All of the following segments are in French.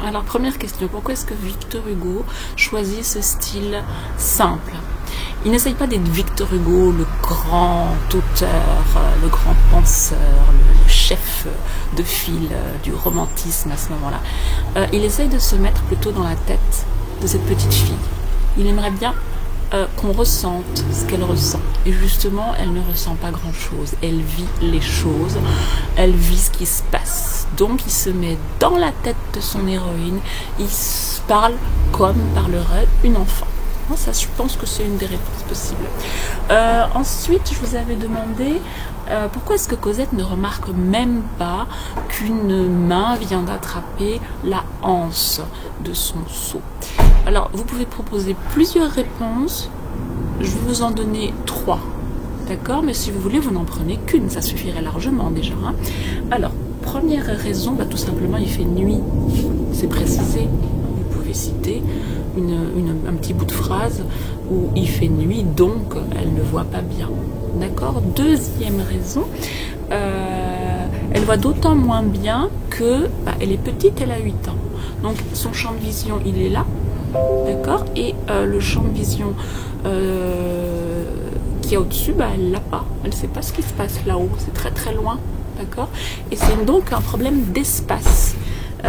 Alors première question, pourquoi est-ce que Victor Hugo choisit ce style simple? Il n'essaye pas d'être Victor Hugo, le grand auteur, le grand penseur, le chef de file du romantisme à ce moment-là. Il essaye de se mettre plutôt dans la tête de cette petite fille. Il aimerait bien qu'on ressente ce qu'elle ressent. Et justement, elle ne ressent pas grand-chose. Elle vit les choses, elle vit ce qui se passe. Donc, il se met dans la tête de son héroïne, il parle comme parlerait une enfant. Ça, je pense que c'est une des réponses possibles. Ensuite, je vous avais demandé pourquoi est-ce que Cosette ne remarque même pas qu'une main vient d'attraper la anse de son seau. Alors, vous pouvez proposer plusieurs réponses. Je vais vous en donner 3. D'accord? Mais si vous voulez, vous n'en prenez qu'une. Ça suffirait largement déjà. Hein. Alors, première raison, tout simplement, il fait nuit. C'est précisé. Vous pouvez citer un petit bout de phrase où il fait nuit, donc elle ne voit pas bien. D'accord? Deuxième raison, elle voit d'autant moins bien que elle est petite, elle a 8 ans. Donc son champ de vision, il est là. D'accord? Et le champ de vision qui est au-dessus, elle l'a pas. Elle ne sait pas ce qui se passe là-haut. C'est très très loin. D'accord? Et c'est donc un problème d'espace.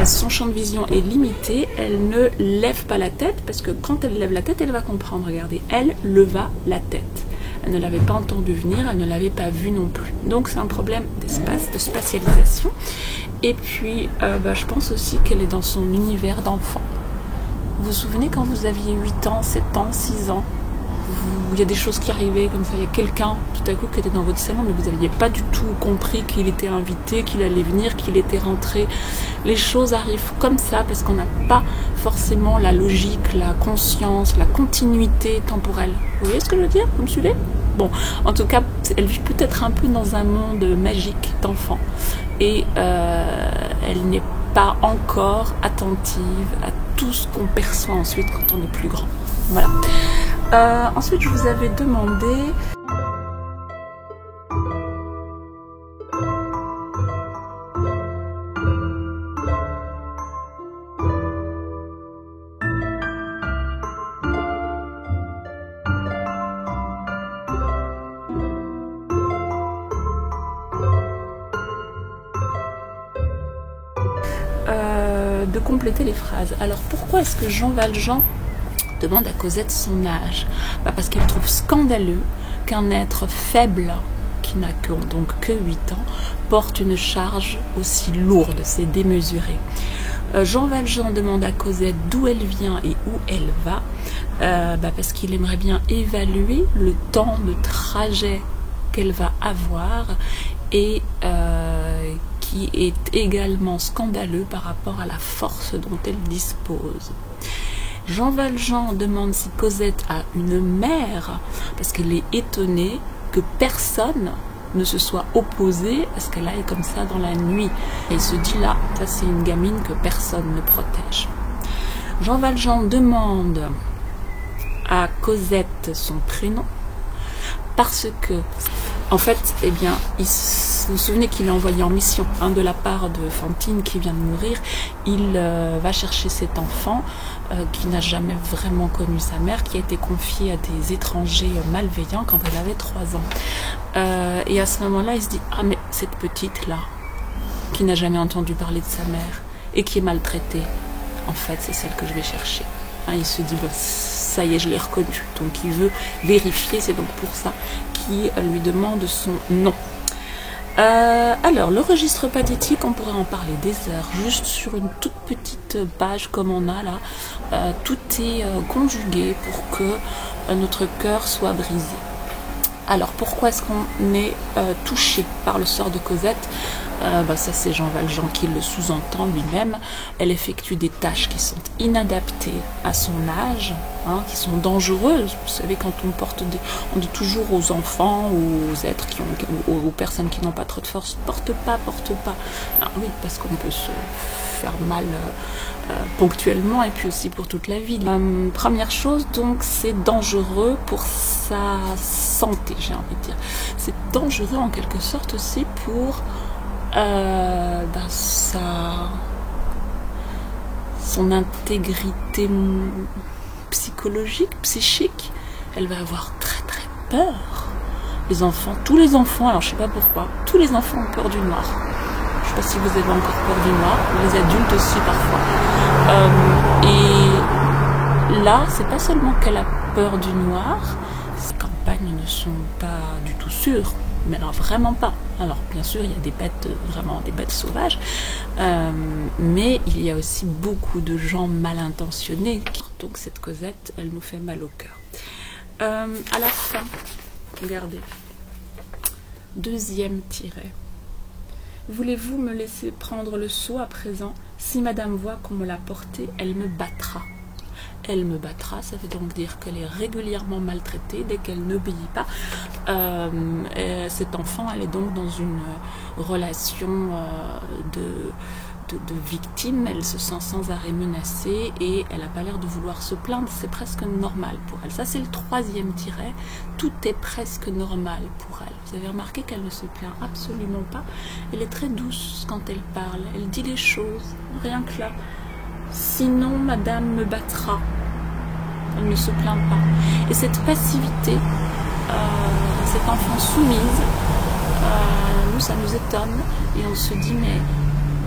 Son champ de vision est limité, elle ne lève pas la tête, parce que quand elle lève la tête, elle va comprendre. Regardez, elle leva la tête. Elle ne l'avait pas entendu venir, elle ne l'avait pas vu non plus. Donc c'est un problème d'espace, de spatialisation. Et puis, je pense aussi qu'elle est dans son univers d'enfant. Vous vous souvenez quand vous aviez 8 ans, 7 ans, 6 ans, il y a des choses qui arrivaient comme ça, il y a quelqu'un tout à coup qui était dans votre salon, mais vous n'aviez pas du tout compris qu'il était invité, qu'il allait venir, qu'il était rentré. Les choses arrivent comme ça parce qu'on n'a pas forcément la logique, la conscience, la continuité temporelle. Vous voyez ce que je veux dire? Vous me suivez? Bon, en tout cas, elle vit peut-être un peu dans un monde magique d'enfant. Et elle n'est pas encore attentive à tout ce qu'on perçoit ensuite quand on est plus grand. Voilà. Ensuite, je vous avais demandé de compléter les phrases. Alors, pourquoi est-ce que Jean Valjean demande à Cosette son âge? Parce qu'il trouve scandaleux qu'un être faible, qui n'a donc que 8 ans, porte une charge aussi lourde, c'est démesuré. Jean Valjean demande à Cosette d'où elle vient et où elle va, parce qu'il aimerait bien évaluer le temps de trajet qu'elle va avoir et qui est également scandaleux par rapport à la force dont elle dispose. Jean Valjean demande si Cosette a une mère, parce qu'elle est étonnée que personne ne se soit opposé à ce qu'elle aille comme ça dans la nuit. Et il se dit là, ça c'est une gamine que personne ne protège. Jean Valjean demande à Cosette son prénom, parce que, en fait, vous vous souvenez qu'il est envoyé en mission de la part de Fantine qui vient de mourir. Il va chercher cet enfant qui n'a jamais vraiment connu sa mère, qui a été confiée à des étrangers malveillants quand elle avait 3 ans. Et à ce moment-là, il se dit « Ah, mais cette petite-là, qui n'a jamais entendu parler de sa mère et qui est maltraitée, en fait, c'est celle que je vais chercher. » Il se dit ça y est, je l'ai reconnue. Donc il veut vérifier, c'est donc pour ça qu'il lui demande son nom. Alors, le registre pathétique, on pourrait en parler des heures, juste sur une toute petite page comme on a là. Tout est conjugué pour que notre cœur soit brisé. Alors, pourquoi est-ce qu'on est touché par le sort de Cosette? Ça, c'est Jean Valjean qui le sous-entend lui-même. Elle effectue des tâches qui sont inadaptées à son âge, qui sont dangereuses. Vous savez, quand on dit toujours aux enfants ou aux êtres aux personnes qui n'ont pas trop de force, porte pas. Oui, parce qu'on peut se faire mal ponctuellement et puis aussi pour toute la vie. Première chose, donc, c'est dangereux pour sa santé, j'ai envie de dire. C'est dangereux en quelque sorte aussi son intégrité psychologique, psychique. Elle va avoir très très peur. Les enfants, tous les enfants, alors je sais pas pourquoi, tous les enfants ont peur du noir. Je sais pas si vous avez encore peur du noir, les adultes aussi parfois. Et là, c'est pas seulement qu'elle a peur du noir, ces campagnes ne sont pas du tout sûres, mais alors vraiment pas. Alors bien sûr, il y a des bêtes, vraiment des bêtes sauvages, mais il y a aussi beaucoup de gens mal intentionnés. Donc cette Cosette, elle nous fait mal au cœur. À la fin, regardez, deuxième tiret. Voulez-vous me laisser prendre le seau à présent? Si madame voit qu'on me l'a porté, elle me battra. Elle me battra, ça veut donc dire qu'elle est régulièrement maltraitée dès qu'elle n'obéit pas. Cet enfant, elle est donc dans une relation de victime, elle se sent sans arrêt menacée et elle n'a pas l'air de vouloir se plaindre, c'est presque normal pour elle. Ça c'est le troisième tiret, tout est presque normal pour elle. Vous avez remarqué qu'elle ne se plaint absolument pas, elle est très douce quand elle parle, elle dit les choses, rien que là. Sinon madame me battra, elle ne se plaint pas. Et cette passivité, cette enfant soumise, nous ça nous étonne et on se dit mais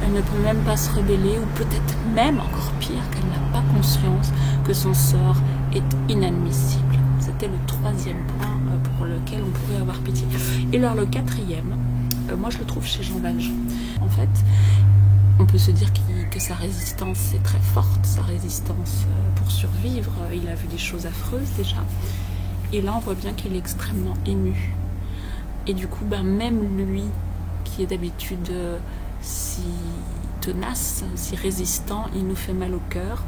elle ne peut même pas se rebeller, ou peut-être même, encore pire, qu'elle n'a pas conscience que son sort est inadmissible. C'était le troisième point pour lequel on pouvait avoir pitié. Et alors le quatrième, moi je le trouve chez Jean Valjean. En fait, on peut se dire que sa résistance est très forte, sa résistance pour survivre. Il a vu des choses affreuses déjà. Et là on voit bien qu'il est extrêmement ému. Et du coup, même lui, qui est d'habitude si tenace, si résistant, il nous fait mal au cœur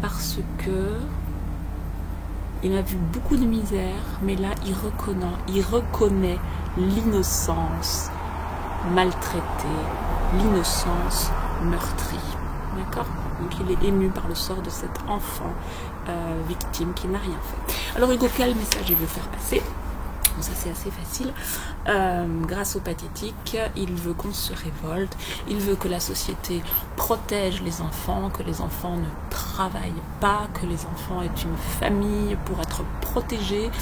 parce que il a vu beaucoup de misère, mais là il reconnaît l'innocence maltraitée, l'innocence meurtrie. D'accord? Donc il est ému par le sort de cet enfant victime qui n'a rien fait. Alors Hugo, quel message il veut faire passer? Bon, ça c'est assez facile. Grâce au pathétique, il veut qu'on se révolte, il veut que la société protège les enfants, que les enfants ne travaillent pas, que les enfants aient une famille pour être protégés.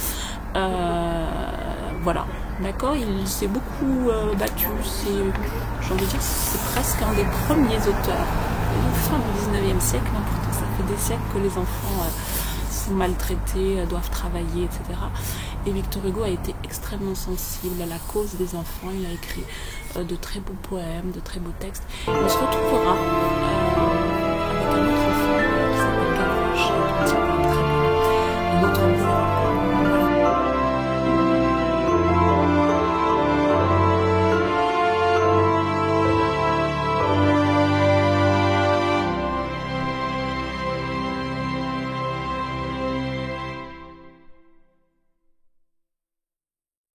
Voilà, d'accord, il s'est beaucoup battu, j'ai envie de dire, c'est presque un des premiers auteurs, fin du 19e siècle, hein, pourtant ça fait des siècles que les enfants sont maltraités, doivent travailler, etc. Et Victor Hugo a été extrêmement sensible à la cause des enfants, il a écrit de très beaux poèmes, de très beaux textes. On se retrouvera avec un autre